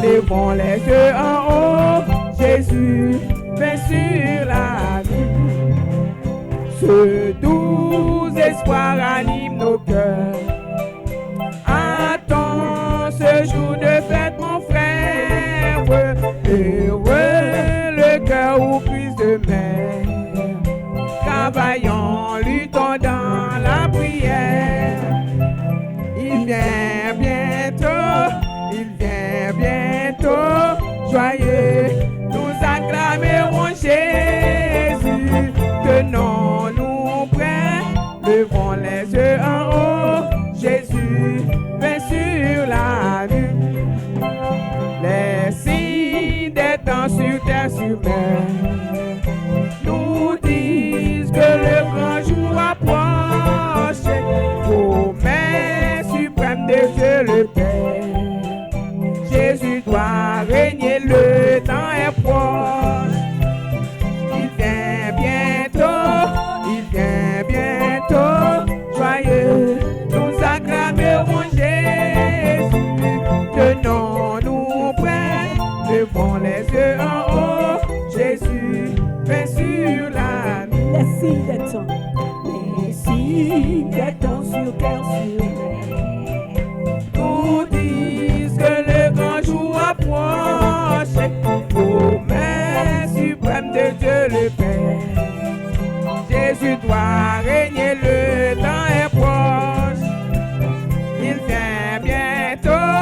Levons les yeux en haut, Jésus vient sur la vie. Ce doux espoir anime nos cœurs. Attends ce jour de fête, mon frère. Heureux le cœur où puise de mer. Travaillant, luttons dans la prière. Il vient bientôt, joyeux, nous acclamerons Jésus. Tenons-nous prêts, levons les yeux en haut, Jésus vient sur la lune. Les signes des temps sur terre, sur mer, nous disent que le grand jour approche. Promesse suprême de Dieu le Père, Jésus doit régner, le temps est proche. Il vient bientôt, joyeux, nous acclamerons Jésus. Tenons-nous prêts, levons les yeux en haut, Jésus vient sur la nuit. Les signes des temps sur terre, sur mer, nous disent que le grand jour approche. Promesse suprême de Dieu le Père, Jésus doit régner, le temps est proche. Il vient bientôt,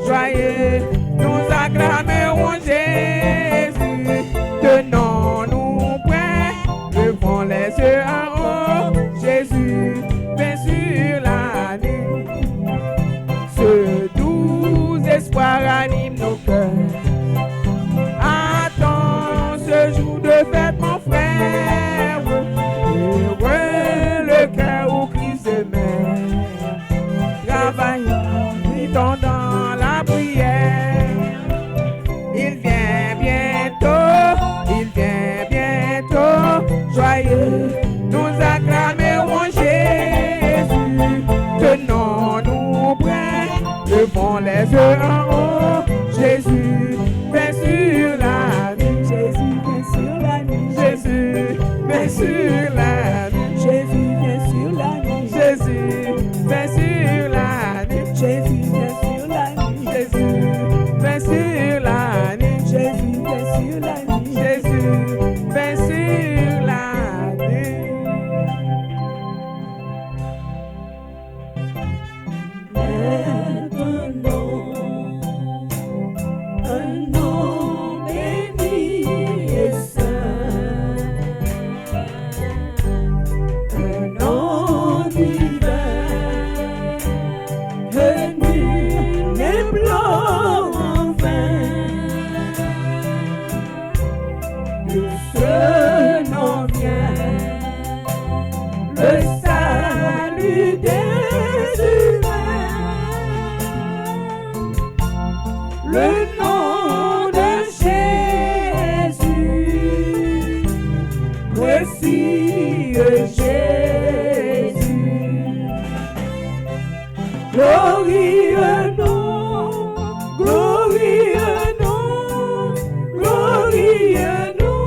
joyeux, nous acclamerons Jésus. Tenons-nous prêts, levons les yeux en haut, Jésus vient sur la nuit. Ce doux espoir anime nos cœurs. Attends ce jour de fête, mon frère. Heureux le cœur où Christ se met. Travaillant, luttons dans la prière. Il vient bientôt, joyeux, nous acclamerons Jésus. Tenons-nous prêts, levons les yeux en haut, Jésus vient sur la nuit. Jésus vient sur la nuit. Jésus vient sur la nuit. Jésus vient sur la nuit. Jésus vient sur la nuit. Jésus vient sur la nuit. Jésus vient sur la nuit. Jésus vient sur la nuit. Jésus vient sur la nuit. Un nom béni et saint, un nom divin, que nul n'implore en vain. De ce nom vient le salut des humains. Le nom de Jésus, précieux Jésus, glorieux nom, glorieux nom, glorieux nom,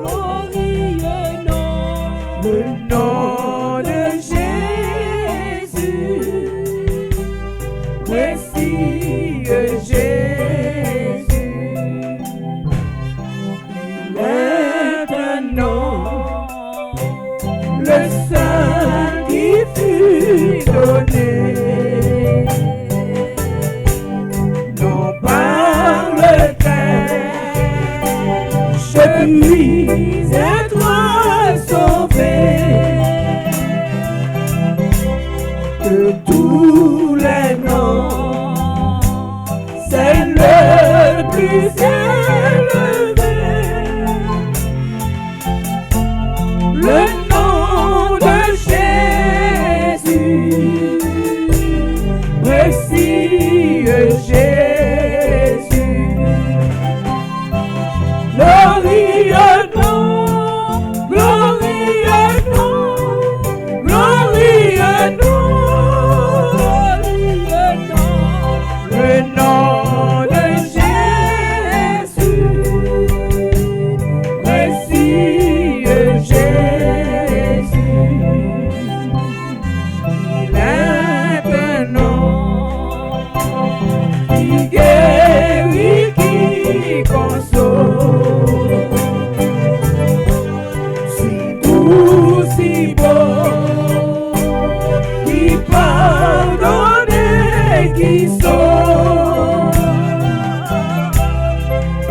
glorieux nom, le nom de Jésus, précieux Jésus. Il est un nom, le Saint qui fut donné, non par lequel je puis être sauvé. De tous les noms, c'est le plus élevé. Le nom de Jésus, précieux Jésus, glorieux nom, glorieux nom, glorieux nom, le nom de Jésus, guérit, qui console. Si doux, si beau, qui pardonne, qui sauve.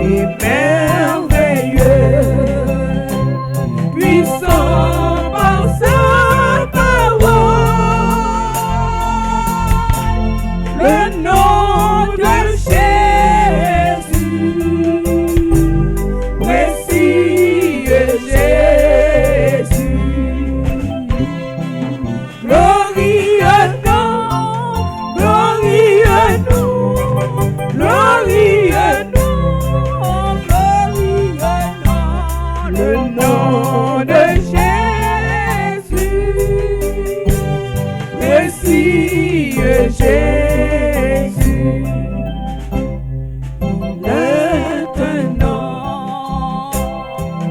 Et merveilleux, puissant par sa parole, le nom de Jésus, précieux Jésus, glorieux nom, glorieux nom, glorieux nom, glorieux nom, le nom de Jésus, précieux Jésus. Il est un nom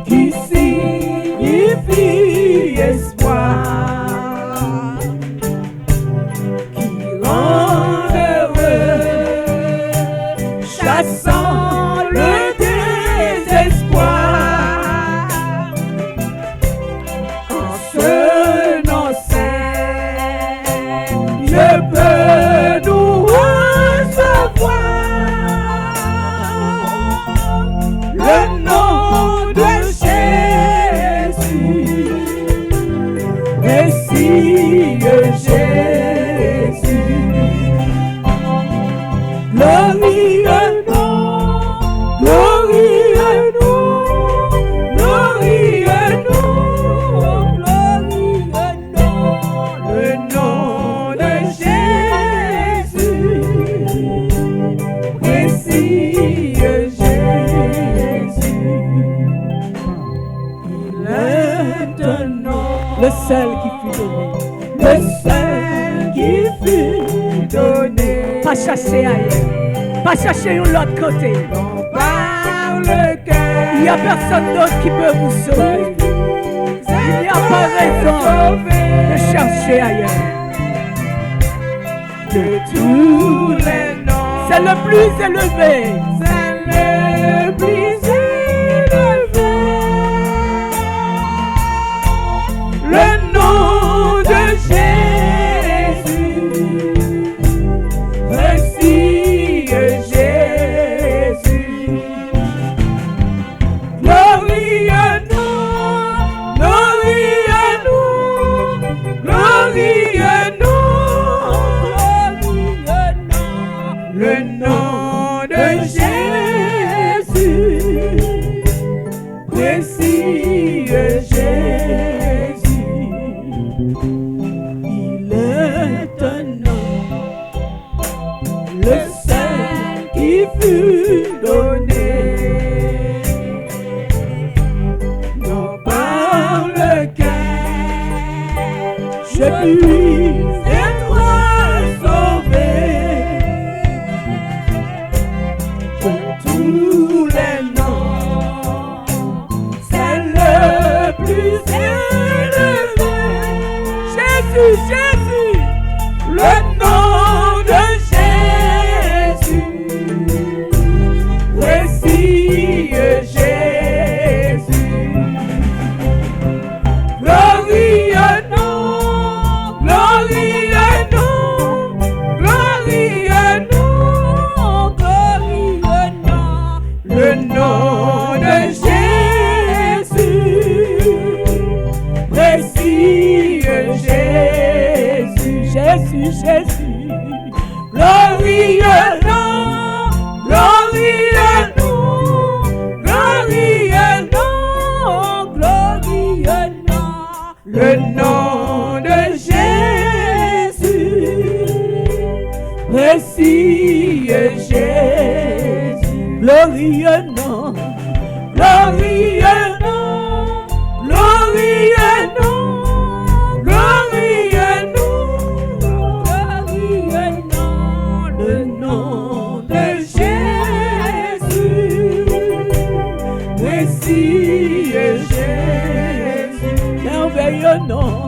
qui signifie espoir, qui rend heureux, chassant le désespoir. En ce nom saint, je peux nous recevoir. Le nom de Jésus, précieux Jésus, glorieux nom, glorieux nom, glorieux nom, glorieux nom, le nom de Jésus, précieux Jésus. Il est un nom, le seul qui fut donné, le seul qui fut donné. Pas chercher ailleurs, pas chercher de l'autre côté. Non, par le cœur, il n'y a personne d'autre qui peut vous sauver. Il n'y a pas raison de chercher ailleurs. De tous les noms, c'est le plus élevé. C'est le plus élevé. Le nom de Jésus, précieux Jésus, glorieux nom, glorieux nom, glorieux nom, glorieux nom, le nom de Jésus, précieux Jésus. Il est un nom, le seul qui fut donné. Non, par lequel je puis être sauvé. De tous les noms, c'est le plus élevé. Jésus, Jésus, le nom de Jésus, précieux Jésus, glorieux nom, glorieux nom, glorieux nom, glorieux nom, le nom de Jésus, précieux Jésus, Jésus, Jésus, glorieux nom, glorieux nom, glorieux nom, glorieux nom, le nom de Jésus, précieux Jésus, glorieux nom, glorieux nom, glorieux nom, glorieux nom, glorieux nom, le nom de Jésus, précieux Jésus, merveilleux nom,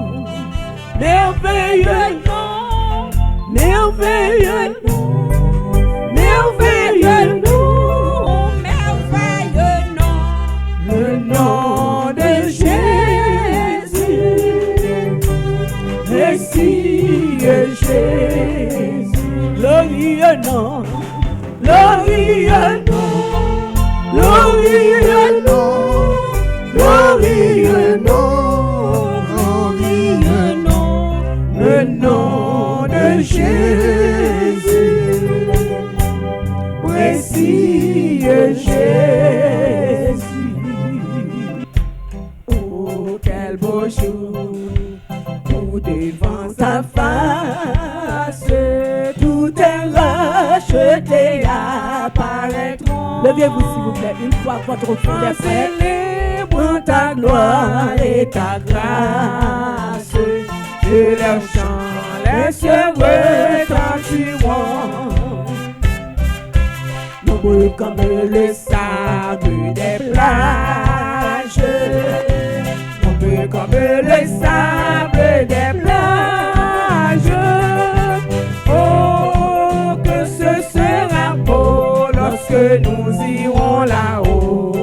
merveilleux nom, merveilleux nom, merveilleux glorieux nom, glorieux nom, glorieux nom, glorieux nom, le nom de Jésus, précieux Jésus. Oh, quel beau jour, où devant sa face, tout est racheté apparaîtront. Levez-vous s'il vous plaît, une fois votre fond des frères. Célèbre ta gloire et ta grâce, et leur chant les cieux retentiront. Nombreux comme le sable des plages, nombreux comme le sable des plages. Oh, que ce sera beau lorsque nous irons là-haut.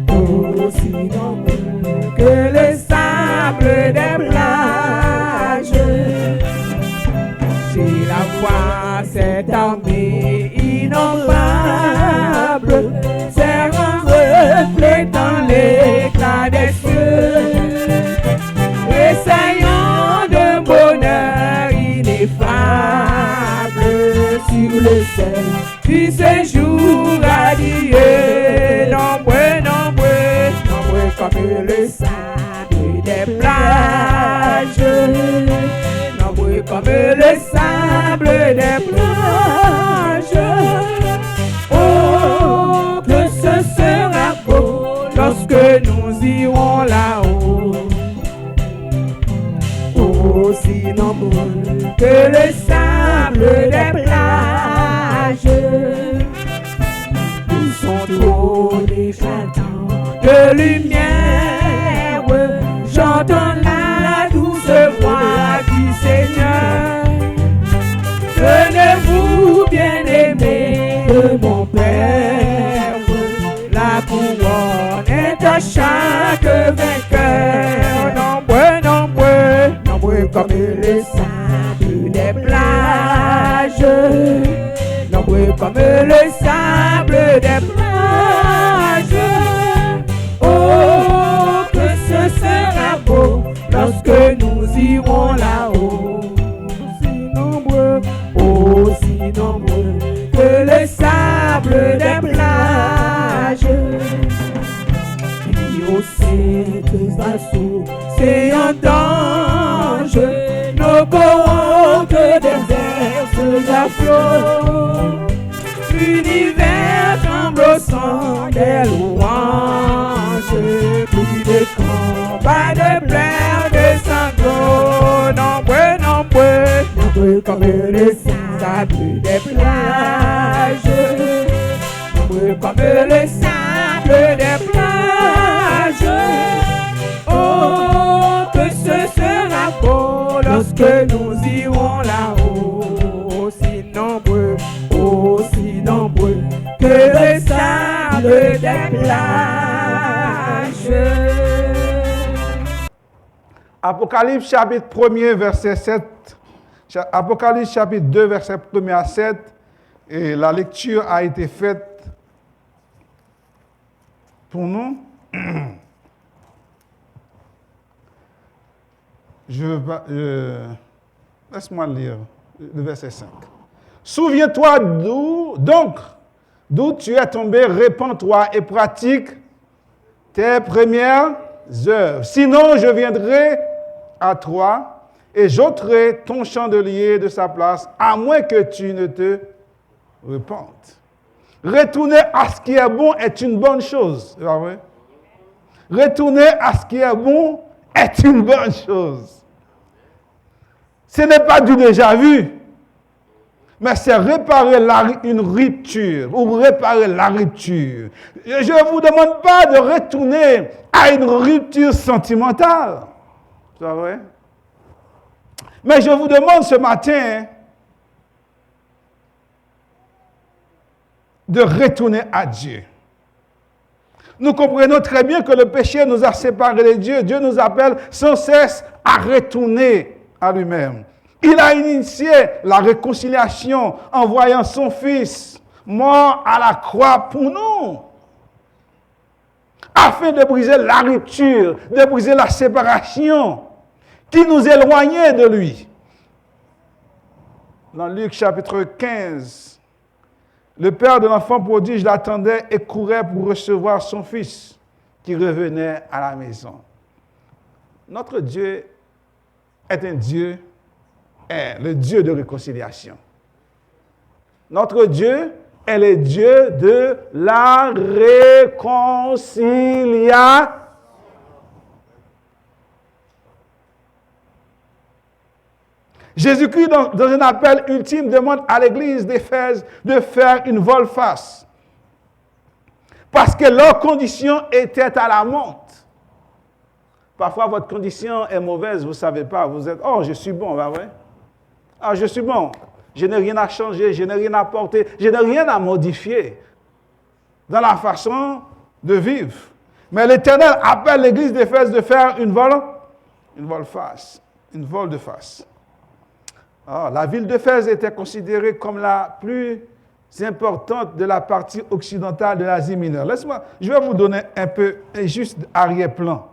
Aussi nombreux que le sable des plages. J'ai la voix, cette armée innombrable, c'est un reflet dans l'éclat des cieux, essayant de bonheur ineffable sur le ciel du séjour radieux. Nombreux, nombreux, nombreux comme le sable des plages, nombreux comme le sable des plages. Oh, que ce sera beau lorsque nous irons là-haut. Aussi nombreux que le sable des plages. Ils sont trop éclatants de lumière. J'entends la douce voix du Seigneur. Tenez-vous, bien-aimés de mon Père. La couronne est à chaque vainqueur. Nombreux, nombreux, nombreux comme le sable des plages. Nombreux comme le sable des plages. Oh, que ce sera beau lorsque nous irons là-haut. Aussi nombreux que le sable des plages. Qui au cette assaut, c'est un danger. Nos corps que déversent à flot. L'univers tremble au son des louanges. Plus de combats, de pleurs, de sanglots. Nombreux, nombreux, nombreux comme le sable des plages. Nombreux comme le sable des plages. Oh, que ce sera beau lorsque nous irons là-haut. Aussi nombreux que le sable des plages. Apocalypse chapitre 1er, verset 7. Apocalypse chapitre 2, verset 1 à 7. Et la lecture a été faite pour nous. Laisse-moi lire le verset 5. Souviens-toi d'où tu es tombé, répands-toi et pratique tes premières œuvres. Sinon, je viendrai à toi et j'ôterai ton chandelier de sa place, à moins que tu ne te repentes. Retourner à ce qui est bon est une bonne chose. C'est pas vrai? Retourner à ce qui est bon est une bonne chose. Ce n'est pas du déjà vu, mais c'est réparer une rupture ou réparer la rupture. Je ne vous demande pas de retourner à une rupture sentimentale. C'est vrai? Mais je vous demande ce matin de retourner à Dieu. Nous comprenons très bien que le péché nous a séparés de Dieu. Dieu nous appelle sans cesse à retourner à lui-même. Il a initié la réconciliation en envoyant son Fils mort à la croix pour nous, afin de briser la rupture, de briser la séparation qui nous éloignait de lui. Dans Luc chapitre 15, le père de l'enfant prodige l'attendait et courait pour recevoir son fils qui revenait à la maison. Notre Dieu est un Dieu, est le Dieu de réconciliation. Notre Dieu est le Dieu de la réconciliation. Jésus-Christ, dans un appel ultime, demande à l'église d'Éphèse de faire une volte-face. Parce que leur condition était à la monte. Parfois, votre condition est mauvaise, vous ne savez pas. Vous êtes, oh, je suis bon, vrai? Ah, je suis bon. Je n'ai rien à changer, je n'ai rien à apporter, je n'ai rien à modifier dans la façon de vivre. Mais l'Éternel appelle l'église d'Éphèse de faire une volte-face. Une volte-face. Oh, la ville d'Éphèse était considérée comme la plus importante de la partie occidentale de l'Asie mineure. Laisse-moi, je vais vous donner un peu, juste arrière-plan.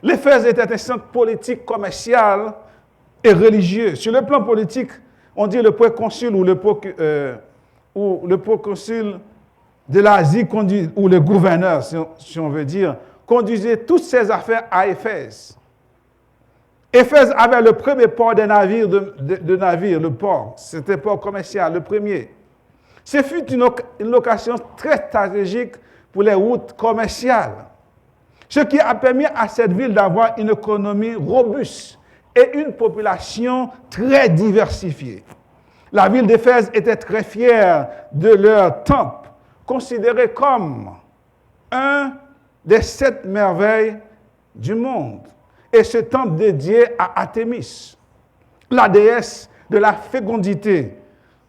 L'Éphèse était un centre politique, commercial et religieux. Sur le plan politique, on dit le proconsul ou le proconsul de l'Asie, ou le gouverneur, si on veut dire, conduisait toutes ses affaires à Éphèse. Éphèse avait le premier port des navires, de navires, le port. C'était le port commercial, le premier. Ce fut une location très stratégique pour les routes commerciales. Ce qui a permis à cette ville d'avoir une économie robuste et une population très diversifiée. La ville d'Éphèse était très fière de leur temple, considéré comme un des 7 merveilles du monde. Et ce temple dédié à Artémis, la déesse de la fécondité,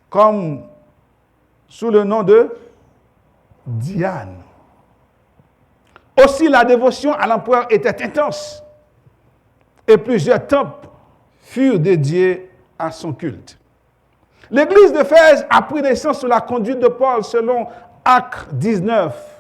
comme sous le nom de Diane. Aussi, la dévotion à l'empereur était intense et plusieurs temples furent dédiés à son culte. L'église d'Éphèse a pris naissance sous la conduite de Paul selon Actes 19.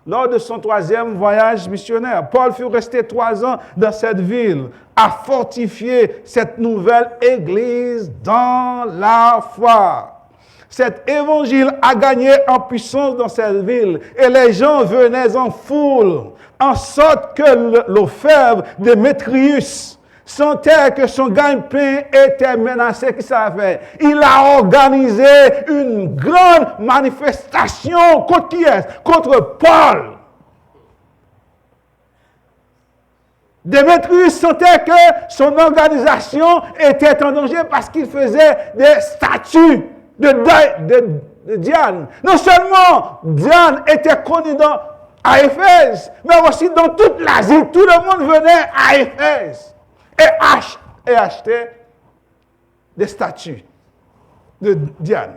Lors de son 3e voyage missionnaire, Paul fut resté 3 ans dans cette ville à fortifier cette nouvelle église dans la foi. Cet évangile a gagné en puissance dans cette ville et les gens venaient en foule, en sorte que l'orfèvre Démétrius sentait que son gagne-pain était menacé. Qu'est-ce qu'il a fait? Il a organisé une grande manifestation contre qui est? Contre Paul. Démétrius sentait que son organisation était en danger parce qu'il faisait des statues de Diane. Non seulement Diane était connue à Éphèse, mais aussi dans toute l'Asie. Tout le monde venait à Éphèse et achetait des statues de Diane.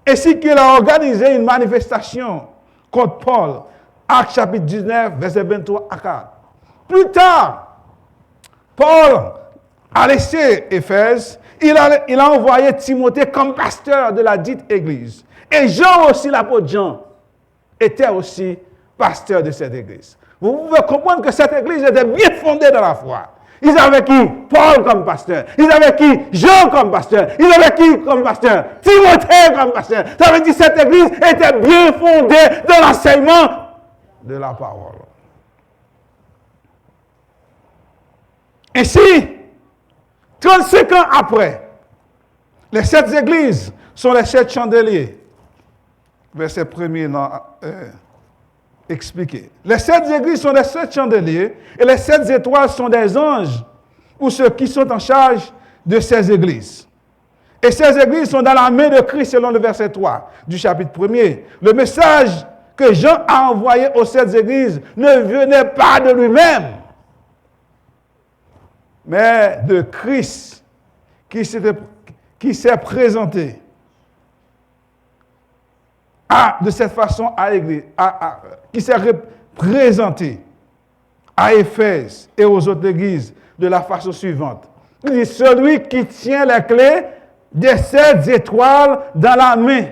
Ainsi qu'il a organisé une manifestation contre Paul, Actes chapitre 19, verset 23 à 4. Plus tard, Paul a laissé Éphèse. Il a envoyé Timothée comme pasteur de la dite église. Et Jean aussi, l'apôtre Jean, était aussi pasteur de cette église. Vous pouvez comprendre que cette église était bien fondée dans la foi. Ils avaient qui? Paul comme pasteur. Ils avaient qui? Jean comme pasteur. Ils avaient qui comme pasteur? Timothée comme pasteur. Ça veut dire que cette église était bien fondée dans l'enseignement de la parole. Ainsi, 35 ans après, les 7 églises sont les 7 chandeliers. Verset 1er expliqué. Les 7 églises sont les 7 chandeliers et les 7 étoiles sont des anges ou ceux qui sont en charge de ces églises. Et ces églises sont dans la main de Christ selon le verset 3 du chapitre 1er. Le message que Jean a envoyé aux 7 églises ne venait pas de lui-même, mais de Christ qui s'est présenté de cette façon à l'église, qui s'est présenté à Éphèse et aux autres églises de la façon suivante. Il dit, celui qui tient les clés des 7 étoiles dans la main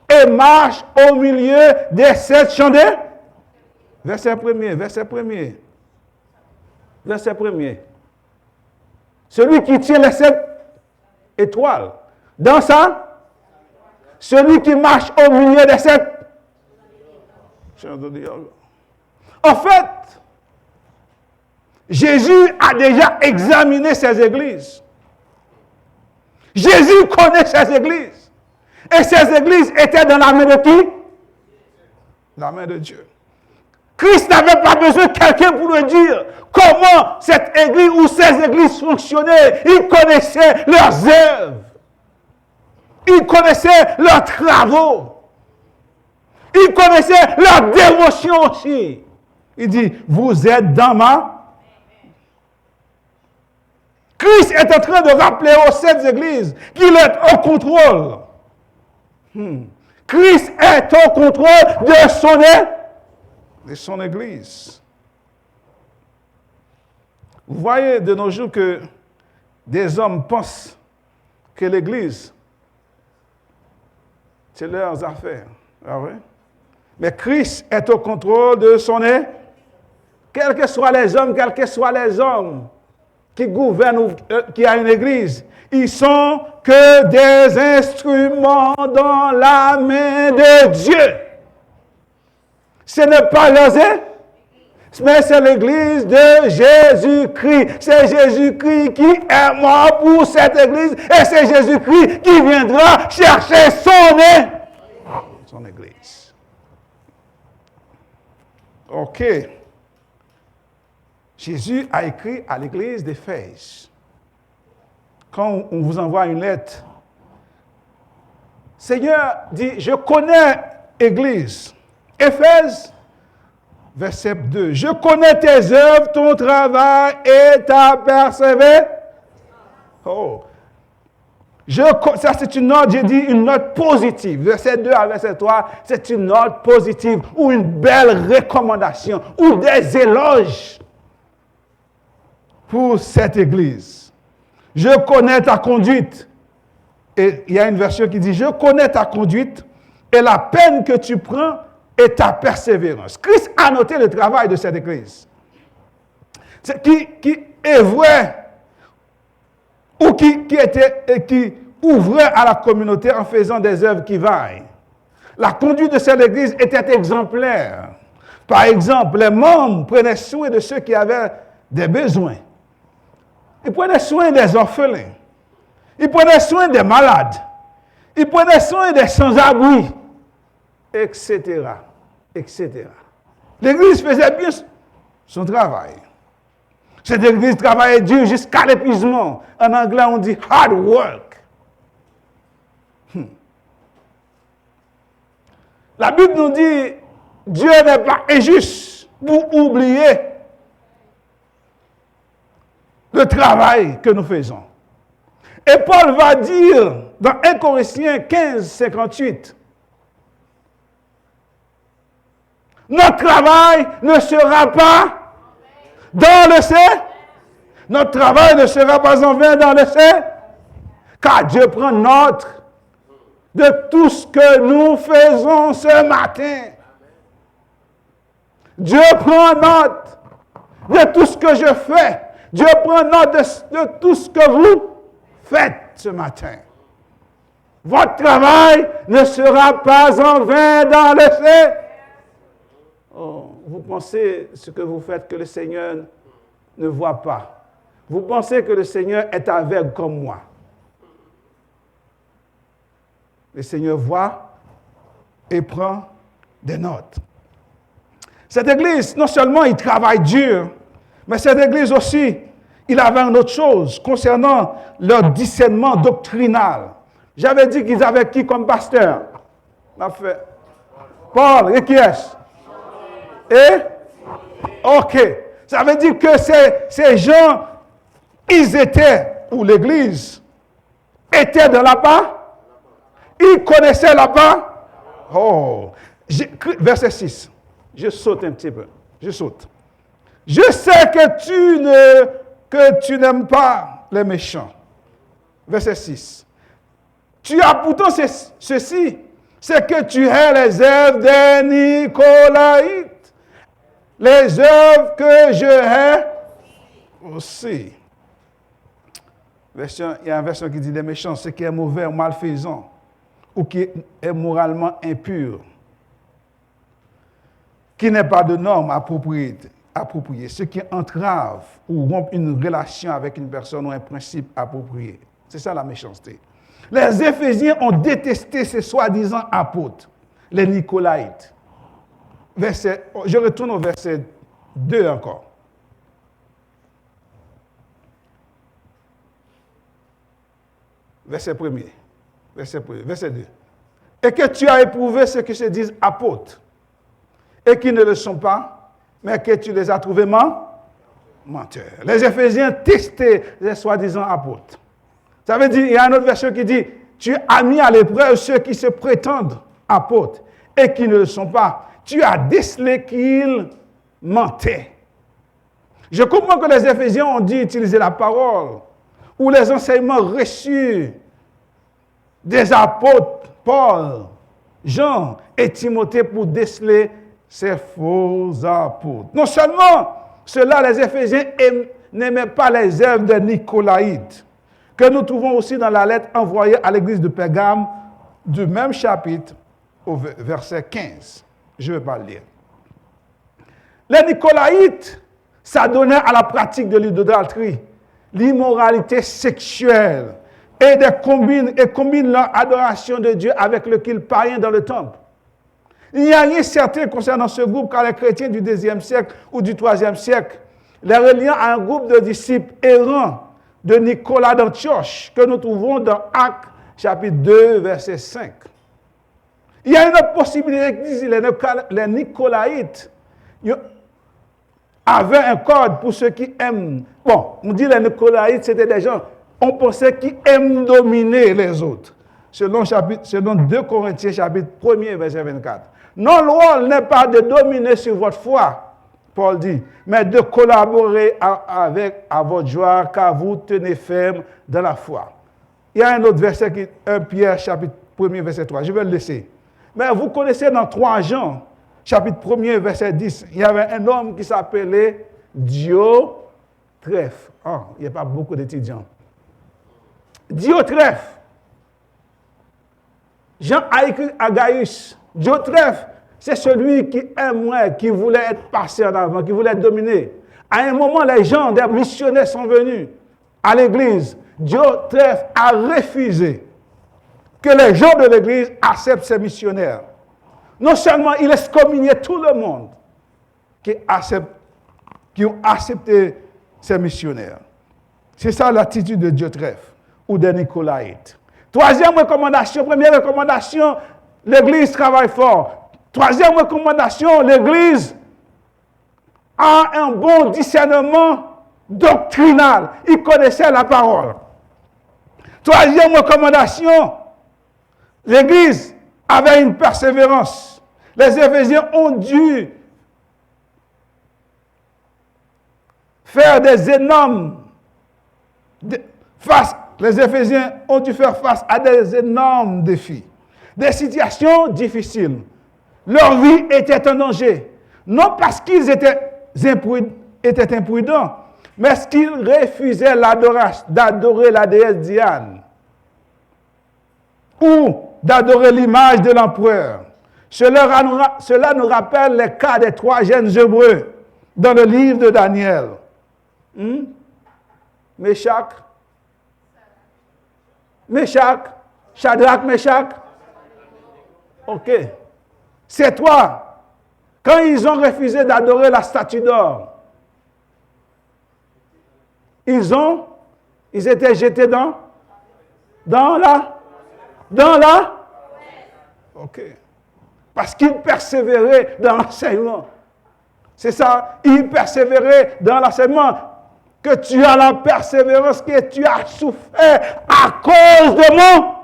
et marche au milieu des 7 chandelles. Verset 1er, verset 1er. Verset 1er. Celui qui tient les 7 étoiles dans ça, celui qui marche au milieu des 7. En fait, Jésus a déjà examiné ces églises. Jésus connaît ces églises. Et ces églises étaient dans la main de qui? La main de Dieu. Christ n'avait pas besoin de quelqu'un pour lui dire comment cette église ou ces églises fonctionnaient. Il connaissait leurs œuvres. Il connaissait leurs travaux. Il connaissait leur dévotion aussi. Il dit, vous êtes dans ma... Christ est en train de rappeler aux 7 églises qu'il est au contrôle. Christ est au contrôle de son église. Vous voyez de nos jours que des hommes pensent que l'église, c'est leurs affaires. Ah oui? Mais Christ est au contrôle de son église. Quels que soient les hommes, qui gouvernent ou qui a une église, ils sont que des instruments dans la main de Dieu. Ce n'est pas leurs mais c'est l'église de Jésus-Christ. C'est Jésus-Christ qui est mort pour cette église et c'est Jésus-Christ qui viendra chercher son église. OK. Jésus a écrit à l'église d'Éphèse. Quand on vous envoie une lettre, Seigneur dit, je connais église. Éphèse, verset 2. Je connais tes œuvres, ton travail et ta persévérance. Oh. Ça, c'est une note, j'ai dit une note positive. Verset 2 à verset 3, c'est une note positive ou une belle recommandation ou des éloges pour cette église. Je connais ta conduite. Et il y a une version qui dit, je connais ta conduite et la peine que tu prends et ta persévérance. Christ a noté le travail de cette église. Qui œuvrait ou qui ouvrait à la communauté en faisant des œuvres qui vaillent. La conduite de cette église était exemplaire. Par exemple, les membres prenaient soin de ceux qui avaient des besoins. Ils prenaient soin des orphelins. Ils prenaient soin des malades. Ils prenaient soin des sans-abri, etc., etc. L'église faisait bien son travail. Cette église travaillait dur jusqu'à l'épuisement. En anglais, on dit hard work. La Bible nous dit, Dieu n'est pas injuste pour oublier le travail que nous faisons. Et Paul va dire dans 1 Corinthiens 15, 58, notre travail ne sera pas dans le ciel. Notre travail ne sera pas en vain dans le ciel. Car Dieu prend note de tout ce que nous faisons ce matin. Dieu prend note de tout ce que je fais. Dieu prend note de tout ce que vous faites ce matin. Votre travail ne sera pas en vain dans le ciel. Oh, vous pensez ce que vous faites que le Seigneur ne voit pas. Vous pensez que le Seigneur est aveugle comme moi. Le Seigneur voit et prend des notes. Cette église, non seulement il travaille dur, mais cette église aussi, il avait une autre chose concernant leur discernement doctrinal. J'avais dit qu'ils avaient qui comme pasteur? Paul, et qui est-ce? Et? Ok. Ça veut dire que ces gens, ils étaient, ou l'église, était dans la part? Ils connaissaient la part? Oh. Verset 6. Je saute un petit peu. Je saute. Je sais que tu n'aimes pas les méchants. Verset 6. Tu as pourtant ceci, c'est que tu hais les œuvres des Nicolaïtes. Les œuvres que je hais aussi. Il y a une version qui dit les méchants, ce qui est mauvais ou malfaisant, ou qui est moralement impur, qui n'est pas de normes appropriées, ce qui entrave ou rompt une relation avec une personne ou un principe approprié. C'est ça la méchanceté. Les Éphésiens ont détesté ces soi-disant apôtres, les Nicolaïtes. Je retourne au verset 2 encore. Verset 1er. Verset 2. Et que tu as éprouvé ceux qui se disent apôtres et qui ne le sont pas, mais que tu les as trouvés menteurs. Les Éphésiens testaient les soi-disant apôtres. Ça veut dire, il y a une autre version qui dit, tu as mis à l'épreuve ceux qui se prétendent apôtres et qui ne le sont pas. Tu as décelé qu'ils mentaient. Je comprends que les Éphésiens ont dû utiliser la parole ou les enseignements reçus des apôtres Paul, Jean et Timothée pour déceler ces faux apôtres. Non seulement cela, les Éphésiens n'aimaient pas les œuvres des Nicolaïtes, que nous trouvons aussi dans la lettre envoyée à l'église de Pergame du même chapitre au verset 15. Je ne vais pas le lire. Les Nicolaïtes s'adonnaient à la pratique de l'idolâtrie, l'immoralité sexuelle et combinent leur adoration de Dieu avec le culte païen dans le temple. Il n'y a rien certain concernant ce groupe car les chrétiens du IIe siècle ou du IIIe siècle les reliant à un groupe de disciples errants de Nicolas d'Antioche que nous trouvons dans Actes chapitre 2 verset 5. Il y a une autre possibilité qui dit les Nicolaïtes avaient un code pour ceux qui aiment. Bon, on dit les Nicolaïtes, c'était des gens, on pensait qui aiment dominer les autres. Selon 2 Corinthiens chapitre 1er verset 24. Non, rôle n'est pas de dominer sur votre foi, Paul dit, mais de collaborer à votre joie, car vous tenez ferme dans la foi. Il y a un autre verset, qui 1 Pierre, chapitre 1er, verset 3. Je vais le laisser. Mais vous connaissez dans 3 Jean, chapitre 1er, verset 10, il y avait un homme qui s'appelait Diotrephe. Oh, il n'y a pas beaucoup d'étudiants. Diotrephe. Jean a écrit à Gaius. Diotrephe, c'est celui qui aimait, qui voulait être passé en avant, qui voulait être dominé. À un moment, les gens, des missionnaires sont venus à l'église. Diotrephe a refusé que les gens de l'église acceptent ces missionnaires. Non seulement il excommuniait tout le monde qui ont accepté ces missionnaires. C'est ça l'attitude de Diotrephe ou des Nicolaïtes. Troisième recommandation, première recommandation, l'église travaille fort. Troisième recommandation, l'église a un bon discernement doctrinal. Il connaissait la parole. Troisième recommandation, l'église avait une persévérance. Les Éphésiens ont dû faire des énormes les Éphésiens ont dû faire face à des énormes défis, des situations difficiles. Leur vie était en danger, non parce qu'ils étaient imprudents, mais parce qu'ils refusaient d'adorer la déesse Diane ou d'adorer l'image de l'empereur. Cela nous rappelle les cas des 3 jeunes Hébreux dans le livre de Daniel. Shadrach, Meshach. Ok. C'est toi. Quand ils ont refusé d'adorer la statue d'or, ils étaient jetés dans la. Ok. Parce qu'ils persévéraient dans l'enseignement. C'est ça. Ils persévéraient dans l'enseignement. Que tu as la persévérance, que tu as souffert à cause de moi.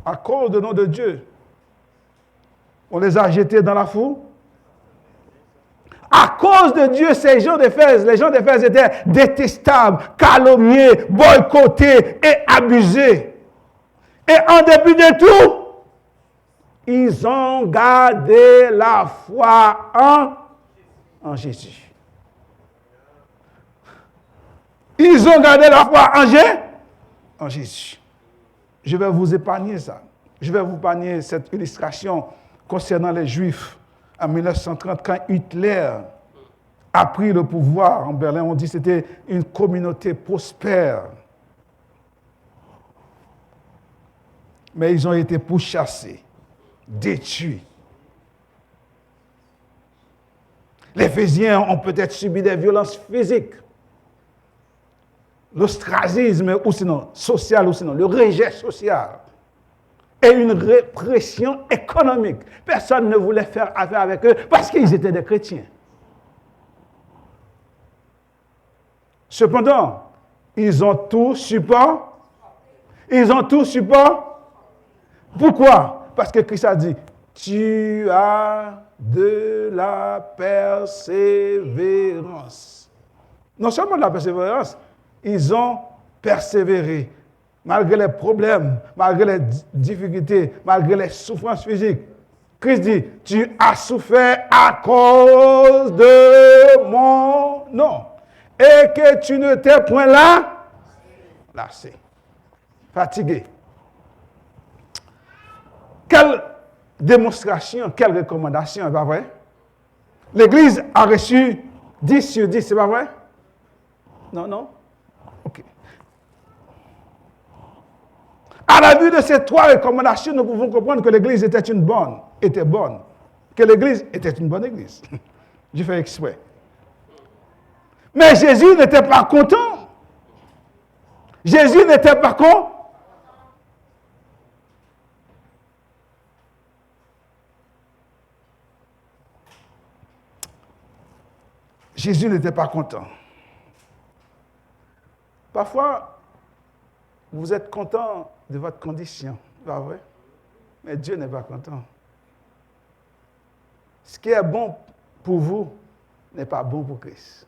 À cause du nom de Dieu. On les a jetés dans la foule. À cause de Dieu, ces gens d'Éphèse, les gens d'Éphèse étaient détestables, calomniés, boycottés et abusés. Et en dépit de tout, ils ont gardé la foi en Jésus. Ils ont gardé la foi en Jésus. Je vais vous épargner ça. Je vais vous épargner cette illustration concernant les Juifs en 1930, quand Hitler a pris le pouvoir en Berlin. On dit que c'était une communauté prospère. Mais ils ont été pourchassés, détruits. Les Éphésiens ont peut-être subi des violences physiques, l'ostracisme ou sinon social ou sinon le rejet social et une répression économique. Personne ne voulait faire affaire avec eux parce qu'ils étaient des chrétiens. Cependant, ils ont tout support. Pourquoi? Parce que Christ a dit, tu as de la persévérance. Non seulement de la persévérance, ils ont persévéré, malgré les problèmes, malgré les difficultés, malgré les souffrances physiques. Christ dit, tu as souffert à cause de mon nom. Et que tu ne t'es point lassé, fatigué. Quelle démonstration, quelle recommandation, c'est pas vrai? L'Église a reçu 10 sur 10, c'est pas vrai? Non? Ok. À la vue de ces 3 recommandations, nous pouvons comprendre que l'Église était bonne. Que l'Église était une bonne Église. Je fais exprès. Mais Jésus n'était pas content. Jésus n'était pas content. Jésus n'était pas content. Parfois, vous êtes content de votre condition, pas vrai? Mais Dieu n'est pas content. Ce qui est bon pour vous n'est pas bon pour Christ.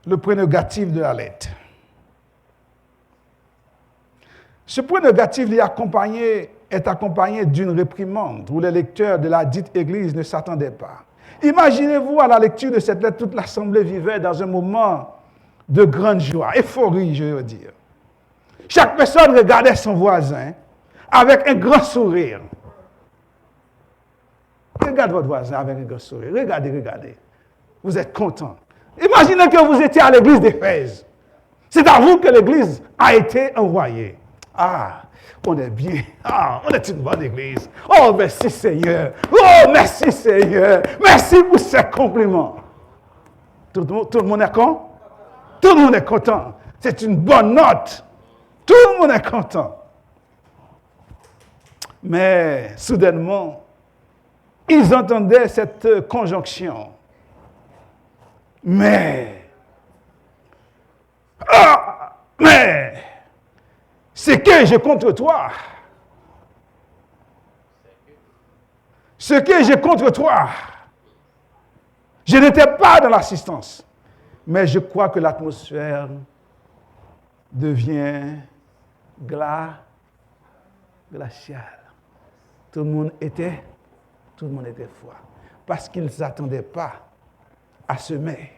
Le point négatif de la lettre. Ce point négatif est accompagné d'une réprimande où les lecteurs de la dite Église ne s'attendaient pas. Imaginez-vous à la lecture de cette lettre, toute l'assemblée vivait dans un moment de grande joie, euphorie, je veux dire. Chaque personne regardait son voisin avec un grand sourire. Regarde votre voisin avec un grand sourire. Regardez. Vous êtes content. Imaginez que vous étiez à l'église d'Éphèse. C'est à vous que l'église a été envoyée. Ah, on est bien. Ah, on est une bonne église. Oh, merci Seigneur. Oh, merci Seigneur. Merci pour ces compliments. Tout le monde est content? Tout le monde est content. C'est une bonne note. Tout le monde est content. Mais, soudainement, ils entendaient cette conjonction. Mais, ce que j'ai contre toi, je n'étais pas dans l'assistance, mais je crois que l'atmosphère devient glaciale. Tout le monde était froid, parce qu'ils ne s'attendaient pas à semer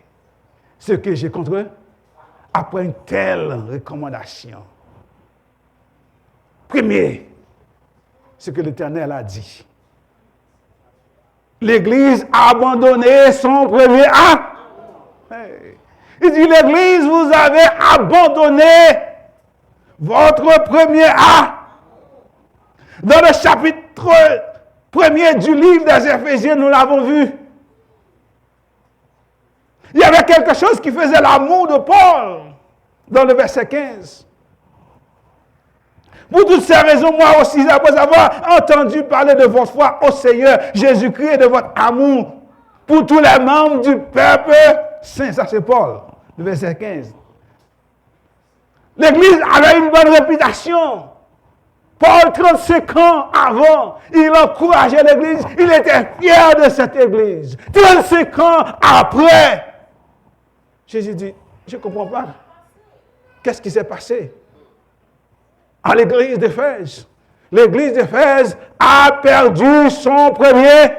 ce que j'ai contre eux après une telle recommandation. Premier, ce que l'Éternel a dit. L'Église a abandonné son premier acte. Il dit, l'Église, vous avez abandonné votre premier acte. Dans le chapitre 1er du livre des Éphésiens, nous l'avons vu. Il y avait quelque chose qui faisait l'amour de Paul dans le verset 15. Pour toutes ces raisons, moi aussi, après avoir entendu parler de votre foi au Seigneur Jésus-Christ et de votre amour pour tous les membres du peuple saint, ça c'est Paul, le verset 15. L'Église avait une bonne réputation. Paul, 35 ans avant, il encourageait l'église. Il était fier de cette église. 35 ans après, Jésus dit, je ne comprends pas. Qu'est-ce qui s'est passé à l'église d'Éphèse? L'église d'Éphèse a perdu son premier.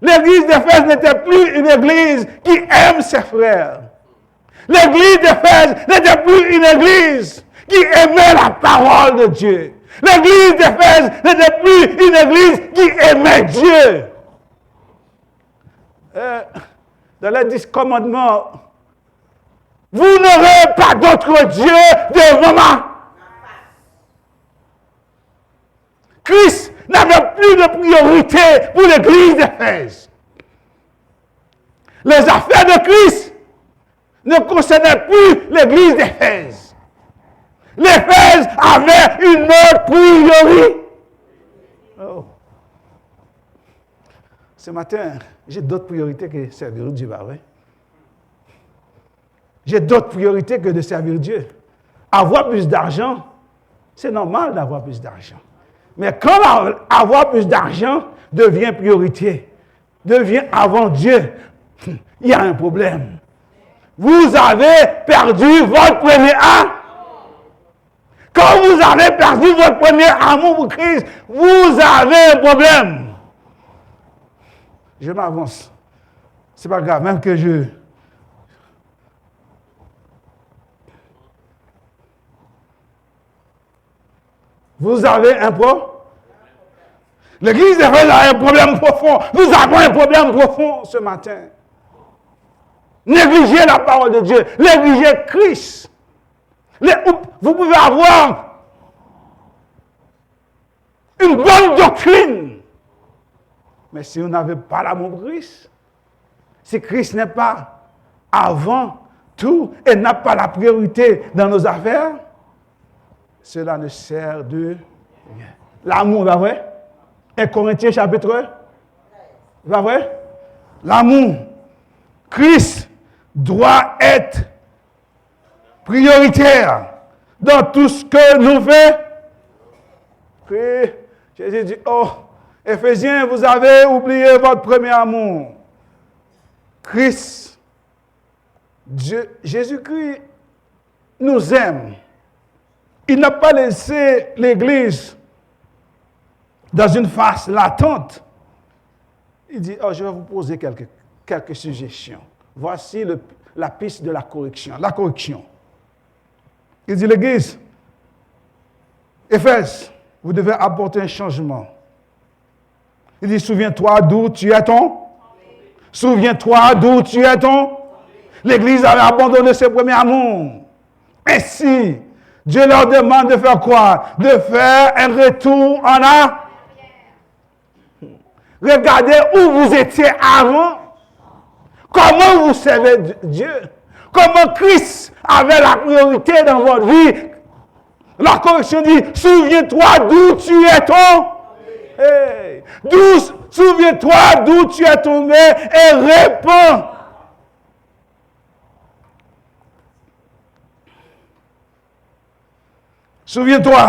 L'église d'Éphèse n'était plus une église qui aime ses frères. L'église d'Éphèse n'était plus une église qui aimait la parole de Dieu. L'église d'Éphèse n'était plus une église qui aimait Dieu. Dans les 10 commandements, vous n'aurez pas d'autre Dieu devant moi. Christ n'avait plus de priorité pour l'église d'Éphèse. Les affaires de Christ ne concernaient plus l'église d'Éphèse. L'Éphèse avait une autre priorité. Oh. Ce matin, j'ai d'autres priorités que servir Dieu, vrai? J'ai d'autres priorités que de servir Dieu. Avoir plus d'argent, c'est normal d'avoir plus d'argent. Mais quand avoir plus d'argent devient priorité, devient avant Dieu, il y a un problème. Vous avez perdu votre premier amour. Quand vous avez perdu votre premier amour pour Christ, vous avez un problème. Je m'avance. C'est pas grave, même que je... Vous avez un problème. L'église d'Éphèse a un problème profond. Nous avons un problème profond ce matin. Négligez la parole de Dieu. Négligez Christ. Vous pouvez avoir une bonne doctrine. Mais si vous n'avez pas l'amour de Christ, si Christ n'est pas avant tout et n'a pas la priorité dans nos affaires, cela ne sert de rien. L'amour, va vrai? 1 Corinthiens chapitre 1, va vrai? L'amour. Christ doit être prioritaire dans tout ce que nous faisons. Puis Jésus dit, oh, Éphésiens, vous avez oublié votre premier amour. Christ, Dieu, Jésus-Christ nous aime. Il n'a pas laissé l'Église dans une phase latente. Il dit, oh, je vais vous poser quelques suggestions. Voici la piste de la correction. La correction. Il dit, l'Église, Éphèse, vous devez apporter un changement. Il dit, souviens-toi d'où tu es ton. Souviens-toi d'où tu es ton. L'Église avait abandonné ses premiers amours. Ainsi, Dieu leur demande de faire quoi? De faire un retour en arrière. Regardez où vous étiez avant. Comment vous servez Dieu. Comment Christ avait la priorité dans votre vie. La correction dit, souviens-toi d'où tu es tombé. Hey. Souviens-toi d'où tu es tombé et réponds. Souviens-toi.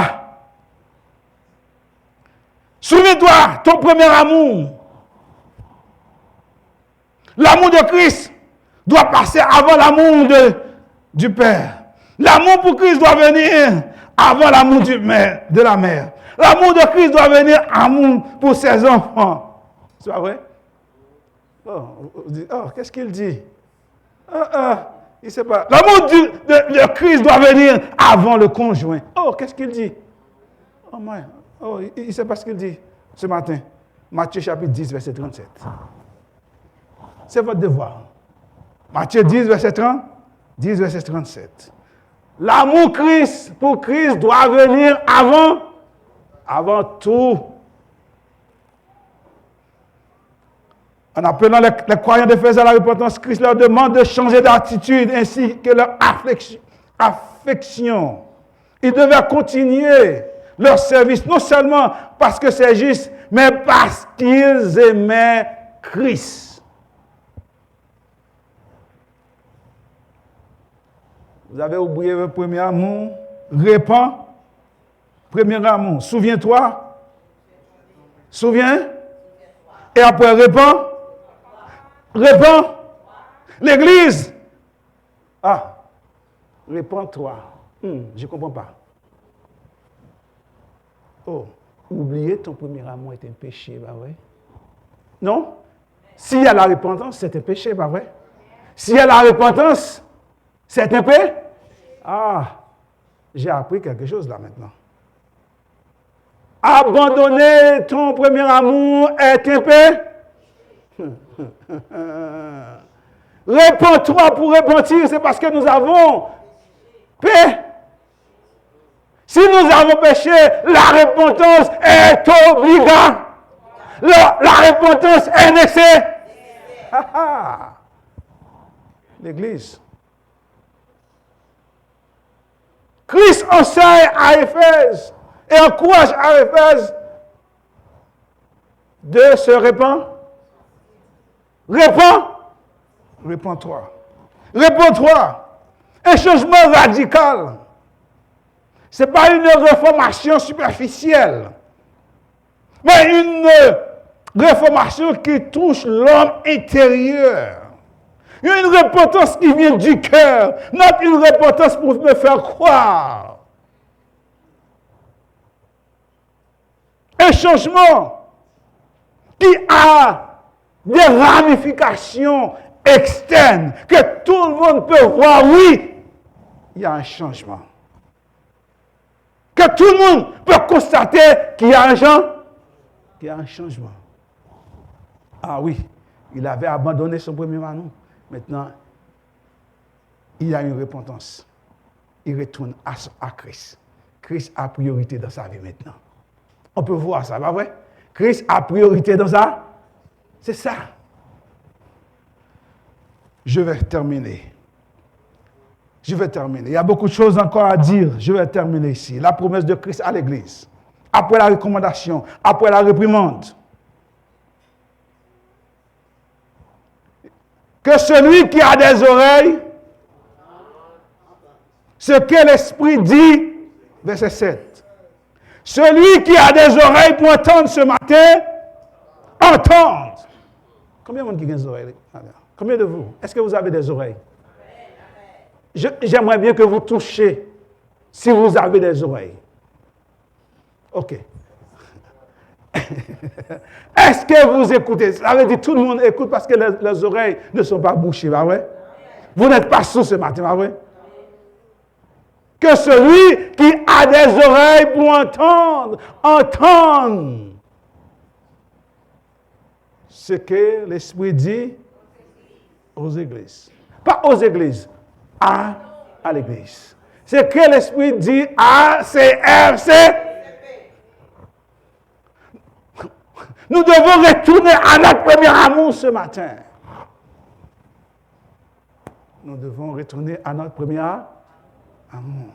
Souviens-toi, ton premier amour. L'amour de Christ doit passer avant l'amour du Père. L'amour pour Christ doit venir avant l'amour de la mère. L'amour de Christ doit venir amour pour ses enfants. C'est pas vrai? Oh, qu'est-ce qu'il dit? Il sait pas. L'amour de Christ doit venir avant le conjoint. Oh, qu'est-ce qu'il dit? Il ne sait pas ce qu'il dit ce matin. Matthieu chapitre 10, verset 37. C'est votre devoir. Matthieu 10, verset 30, 10, verset 37. L'amour pour Christ doit venir avant tout. En appelant les croyants d'Éphèse à la repentance, Christ leur demande de changer d'attitude ainsi que leur affection. Ils devaient continuer leur service, non seulement parce que c'est juste, mais parce qu'ils aimaient Christ. Vous avez oublié votre premier amour, répands. Premier amour, souviens-toi. Souviens. Et après, répands. Répands. L'église. Ah, répands-toi. Je ne comprends pas. Oh, oublier ton premier amour est un péché, pas vrai? Non? S'il y a la repentance, c'est un péché, pas vrai? S'il y a la repentance, c'est un péché? Ah, j'ai appris quelque chose là maintenant. Abandonner ton premier amour est un péché? Réponds-toi pour repentir, c'est parce que nous avons péché. Si nous avons péché, la repentance est obligatoire. La repentance est nécessaire. L'Église. Christ enseigne à Éphèse et encourage à Éphèse de se répandre. Réponds-toi. Réponds-toi. Un changement radical. Ce n'est pas une réformation superficielle, mais une réformation qui touche l'homme intérieur. Une repentance qui vient du cœur, non une repentance pour me faire croire. Un changement qui a des ramifications externes, que tout le monde peut voir, oui, il y a un changement. Que tout le monde peut constater qu'il y a un changement. Ah oui, il avait abandonné son premier amour. Maintenant, il y a une repentance. Il retourne à Christ. Christ a priorité dans sa vie maintenant. On peut voir ça, pas vrai? Christ a priorité dans ça. C'est ça. Je vais terminer. Il y a beaucoup de choses encore à dire. Je vais terminer ici. La promesse de Christ à l'Église. Après la recommandation, après la réprimande. Que celui qui a des oreilles, ce que l'Esprit dit, verset 7. Celui qui a des oreilles pour entendre ce matin, entende. Combien de monde qui a des oreilles? Combien de vous? Est-ce que vous avez des oreilles? J'aimerais bien que vous touchiez si vous avez des oreilles. OK. Est-ce que vous écoutez? Ça veut dire tout le monde écoute parce que les oreilles ne sont pas bouchées, pas vrai? Vous n'êtes pas sourds ce matin, pas vrai? Que celui qui a des oreilles pour entendre, entende ce que l'Esprit dit aux églises. Pas aux églises. À l'église. C'est que l'Esprit dit à CFC. Nous devons retourner à notre premier amour ce matin. Nous devons retourner à notre premier amour.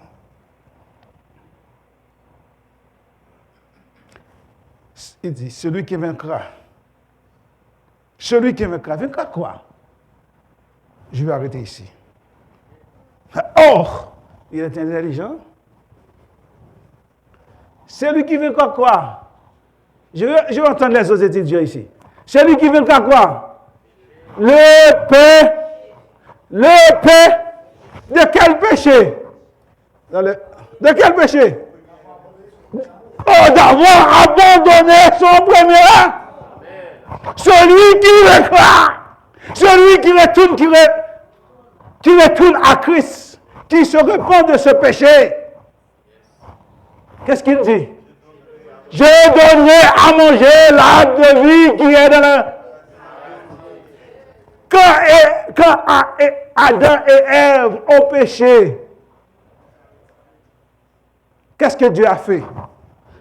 Il dit, celui qui vaincra. Celui qui vaincra quoi? Je vais arrêter ici. Or, il est intelligent. Celui qui veut quoi? Je vais entendre les autres étudiants ici. Celui qui veut quoi? Le péché. De quel péché? De quel péché? Oh, d'avoir abandonné son premier. Celui qui veut croire. Celui qui retourne à Christ, qui se repent de ce péché. Qu'est-ce qu'il dit? Je donnerai à manger l'arbre de vie qui est dans le... Quand Adam et Ève ont péché, qu'est-ce que Dieu a fait?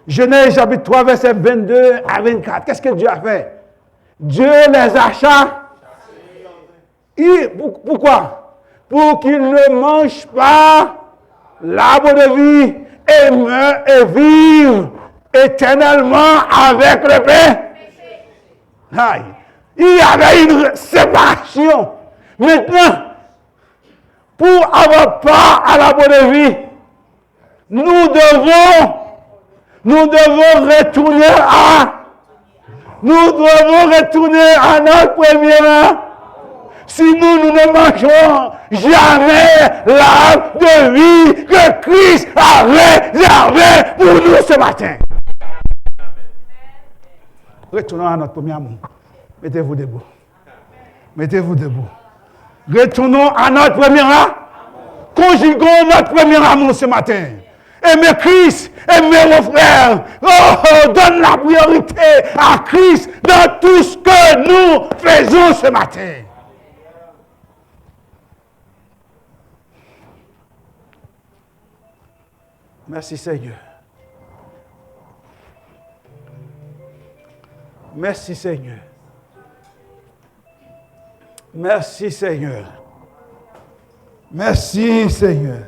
Genèse chapitre 3, verset 22 à 24. Qu'est-ce que Dieu a fait? Dieu les a chassés. Pourquoi? Pour qu'ils ne mangent pas l'arbre de vie et meurent et vivent éternellement avec le péché. Aïe. Il y avait une séparation. Maintenant, pour avoir part à l'arbre de vie, Nous devons retourner à notre premier. Sinon, nous ne mangerons jamais l'arbre de vie que Christ a réservé pour nous ce matin. Retournons à notre premier amour. Mettez-vous debout. Mettez-vous debout. Retournons à notre premier amour. Conjuguons notre premier amour ce matin. Aimez Christ, aimez vos frères. Oh, donne la priorité à Christ dans tout ce que nous faisons ce matin. Merci Seigneur. Merci Seigneur. Merci Seigneur. Merci Seigneur.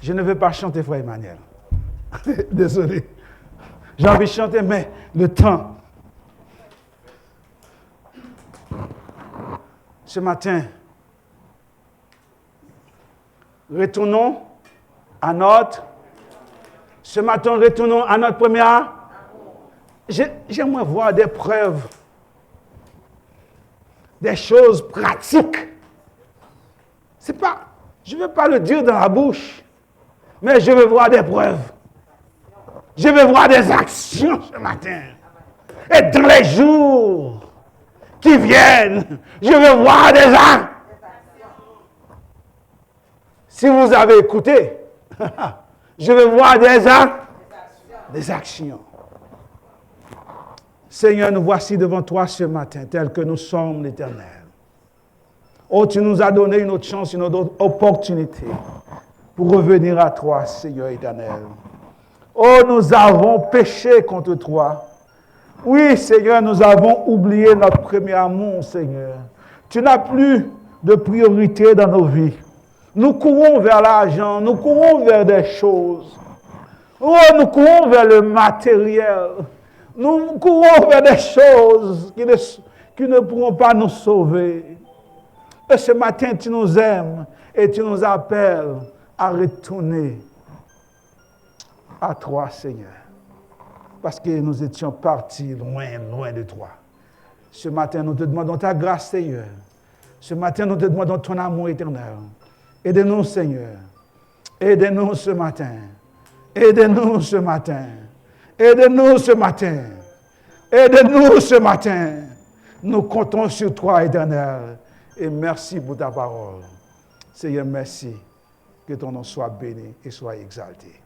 Je ne vais pas chanter, frère Emmanuel. Désolé. J'ai envie de chanter, mais le temps. Ce matin, retournons à notre première. J'aimerais voir des preuves, des choses pratiques. Je ne veux pas le dire dans la bouche, mais je veux voir des preuves. Je veux voir des actions ce matin. Et dans les jours qui viennent, je veux voir des actes. Si vous avez écouté, je veux voir des actes, des actions. Seigneur, nous voici devant toi ce matin, tel que nous sommes, l'Éternel. Oh, tu nous as donné une autre chance, une autre opportunité pour revenir à toi, Seigneur éternel. Oh, nous avons péché contre toi. Oui, Seigneur, nous avons oublié notre premier amour, Seigneur. Tu n'as plus de priorité dans nos vies. Nous courons vers l'argent, nous courons vers des choses. Oh, nous courons vers le matériel. Nous courons vers des choses qui ne pourront pas nous sauver. Et ce matin, tu nous aimes et tu nous appelles à retourner à toi, Seigneur. Parce que nous étions partis loin, loin de toi. Ce matin, nous te demandons ta grâce, Seigneur. Ce matin, nous te demandons ton amour éternel. Aide-nous, Seigneur. Aide-nous ce matin. Aide-nous ce matin. Aide-nous ce matin. Aide-nous ce matin. Nous comptons sur toi, éternel. Et merci pour ta parole. Seigneur, merci. Que ton nom soit béni et soit exalté.